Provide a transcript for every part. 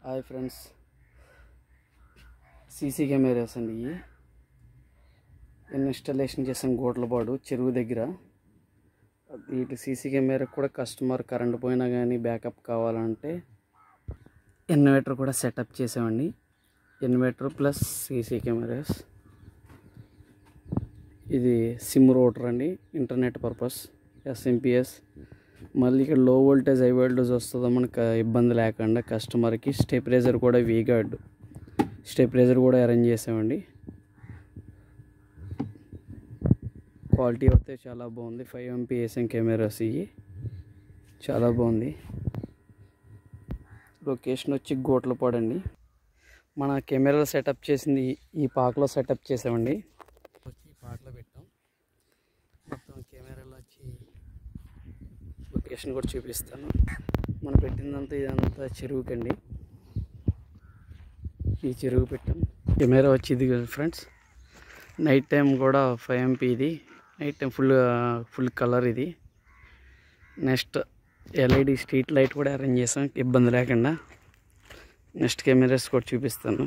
Hi friends, CC cameras అండి. ఇవి installation చేసాం గోట్లపాడు చెరువు దగ్గర. వీటి సీసీ కెమెరా కూడా కస్టమర్ కరెంట్ పోయినా కానీ బ్యాకప్ కావాలంటే ఇన్వర్టర్ కూడా సెటప్ చేసామండి. Inverter plus CC cameras. ఇది సిమ్ రూటర్ అండి, ఇంటర్నెట్ పర్పస్, ఎస్ఎంపిఎస్. మళ్ళీ ఇక్కడ లో వోల్టేజ్ హై వోల్టేజ్ వస్తుందో మనకు ఇబ్బంది లేకుండా కస్టమర్కి స్టెబిలైజర్ కూడా వీగార్డ్ స్టెబిలైజర్ కూడా అరేంజ్ చేసామండి. క్వాలిటీ అయితే చాలా బాగుంది. 5 MP ఏసిఎం కెమెరాస్ ఇవి చాలా బాగుంది. లొకేషన్ వచ్చి గోట్లపాడు అండి. మన కెమెరాలు సెటప్ చేసింది ఈ పాకలో సెటప్ చేసామండి. వచ్చి పాకలో పెట్టాం. మొత్తం కెమెరాలు వచ్చి లొకేషన్ కూడా చూపిస్తాను. మనం పెట్టిందంతా ఇదంతా చెరువుకండి. ఈ చెరువు పెట్టాం. కెమెరా వచ్చి ఇది ఫ్రెండ్స్. నైట్ టైం కూడా 5 MP ఇది. నైట్ టైం ఫుల్ కలర్ ఇది. నెక్స్ట్ LED స్ట్రీట్ లైట్ కూడా అరేంజ్ చేసాం ఇబ్బంది లేకుండా. నెక్స్ట్ కెమెరాస్ కూడా చూపిస్తాను.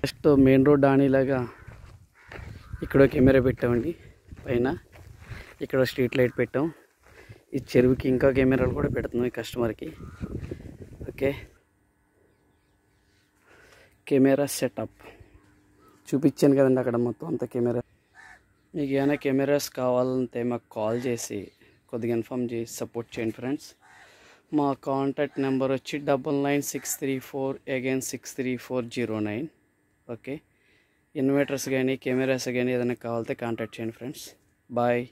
నెక్స్ట్ మెయిన్ రోడ్ ఆనేలాగా ఇక్కడ కెమెరా పెట్టామండి. పైన ఇక్కడ స్ట్రీట్ లైట్ పెట్టాం. ఈ చెరువుకి ఇంకా కెమెరాలు కూడా పెడుతున్నాం ఈ కస్టమర్కి. ఓకే, కెమెరా సెటప్ చూపించాను కదండి అక్కడ మొత్తం అంత కెమెరా. మీకు ఏమైనా కెమెరాస్ కావాలంటే మాకు కాల్ చేసి కొద్దిగా ఇన్ఫామ్ చేసి సపోర్ట్ చేయండి ఫ్రెండ్స్. మా కాంటాక్ట్ నెంబర్ వచ్చి 9963463409. ఓకే, ఇన్వర్టర్స్ కానీ కెమెరాస్ కానీ ఏదైనా కావాలంటే కాంటాక్ట్ చేయండి ఫ్రెండ్స్. బాయ్.